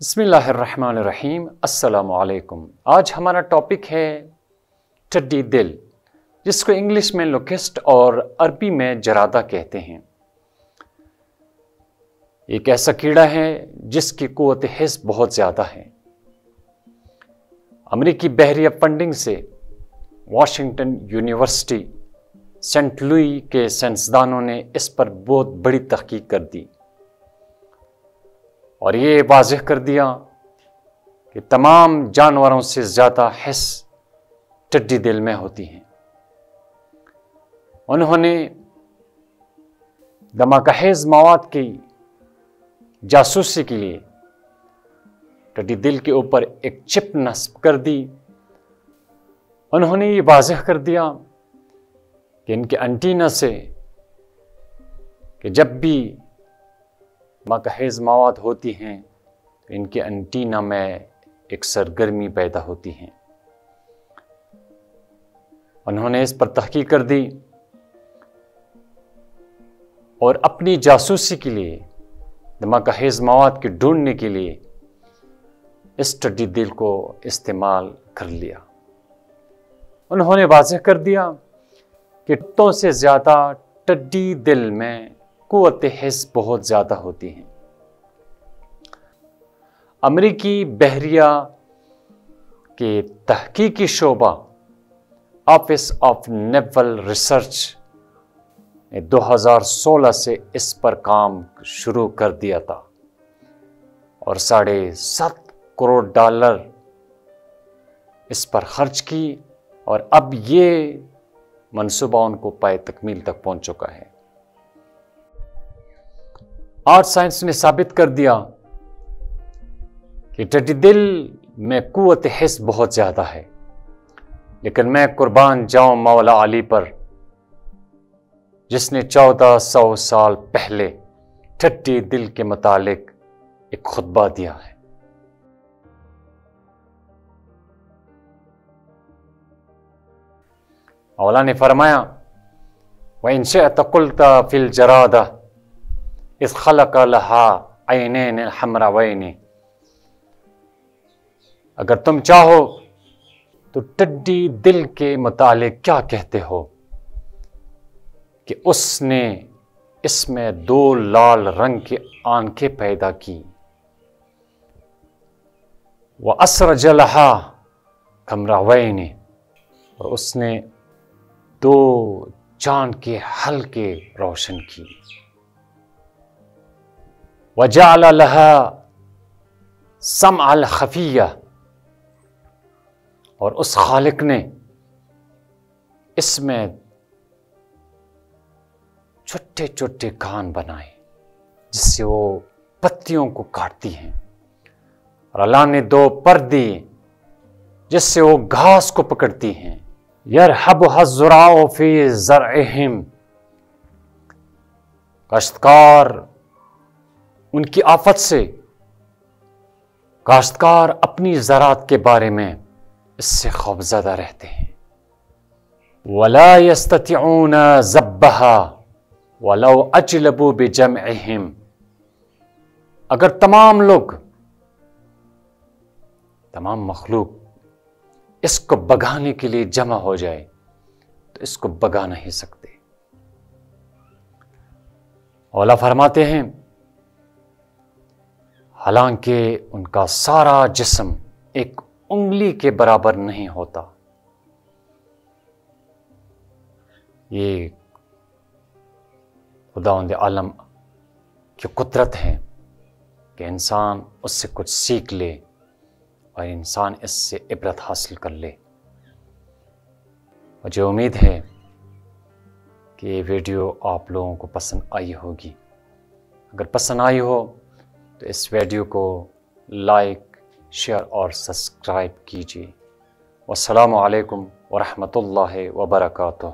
بسم اللہ الرحمن الرحیم۔ السلام علیکم۔ آج ہمارا ٹاپک ہے ٹڈی دل، جس کو انگلش میں لوکسٹ اور عربی میں جرادہ کہتے ہیں۔ ایک ایسا کیڑا ہے جس کی قوت حس بہت زیادہ ہے۔ امریکی بحریہ فنڈنگ سے واشنگٹن یونیورسٹی سینٹ لوئی کے سائنسدانوں نے اس پر بہت بڑی تحقیق کر دی اور یہ واضح کر دیا کہ تمام جانوروں سے زیادہ حس ٹڈی دل میں ہوتی ہیں۔ انہوں نے دھماکہ خیز مواد کی جاسوسی کے لیے ٹڈی دل کے اوپر ایک چپ نصب کر دی۔ انہوں نے یہ واضح کر دیا کہ ان کے انٹینا سے کہ جب بھی دھماکہ خیز مواد ہوتی ہیں تو ان کے انٹینا میں ایک سرگرمی پیدا ہوتی ہے۔ انہوں نے اس پر تحقیق کر دی اور اپنی جاسوسی کے لیے دھماکہ خیز مواد کے ڈھونڈنے کے لیے اس ٹڈی دل کو استعمال کر لیا۔ انہوں نے واضح کر دیا کہ کتوں سے زیادہ ٹڈی دل میں قوت حس بہت زیادہ ہوتی ہیں۔ امریکی بحریہ کے تحقیقی شعبہ آفس آف نیول ریسرچ نے 2016 سے اس پر کام شروع کر دیا تھا اور $7.5 کروڑ اس پر خرچ کی، اور اب یہ منصوبہ ان کو پائے تکمیل تک پہنچ چکا ہے۔ آج سائنس نے ثابت کر دیا کہ ٹڈی دل میں قوت حس بہت زیادہ ہے، لیکن میں قربان جاؤں مولا علی پر، جس نے 1400 سال پہلے ٹڈی دل کے متعلق ایک خطبہ دیا ہے۔ مولا نے فرمایا وَإِن شِئْتَ قُلْتَ فِي الْجَرَادَةِ اِذْ خَلَقَ لَهَا عَيْنَيْنِ حَمْرَوَيْنِ، اگر تم چاہو تو ٹڈی دل کے متعلق کیا کہتے ہو کہ اس نے اس میں 2 لال رنگ کی آنکھیں پیدا کی، وَأَسْرَجَ لَهَا قَمَرَيْنِ، اور اس نے 2 چاند کے حلقے روشن کی، وَجَعَلَ لَهَا سَمْعَ الْخَفِيَّةَ، اور اس خالق نے اس میں چھوٹے چھوٹے کان بنائے جس سے وہ پتیوں کو کاٹتی ہیں، اور اللہ نے 2 پر دیے جس سے وہ گھاس کو پکڑتی ہیں۔ يَرْحَبُهَا الزُّرَاعُ فِي زَرْعِهِمْ، کاشتکار ان کی آفت سے کاشتکار اپنی زراعت کے بارے میں اس سے خوفزدہ رہتے ہیں۔ وَلَا يَسْتَطِعُونَ ذَبَّهَا وَلَوْ أَجْلَبُوا بِجَمْعِهِمْ، اگر تمام لوگ، تمام مخلوق اس کو بگانے کے لیے جمع ہو جائے تو اس کو بگا نہیں سکتے۔ اولا فرماتے ہیں حالانکہ ان کا سارا جسم ایک انگلی کے برابر نہیں ہوتا۔ یہ خداوند عالم کی قدرت ہے کہ انسان اس سے کچھ سیکھ لے اور انسان اس سے عبرت حاصل کر لے۔ مجھے امید ہے کہ یہ ویڈیو آپ لوگوں کو پسند آئی ہوگی۔ اگر پسند آئی ہو تو اس ویڈیو کو لائک، شیئر اور سبسکرائب کیجیے۔ والسلام علیکم ورحمۃ اللہ وبرکاتہ۔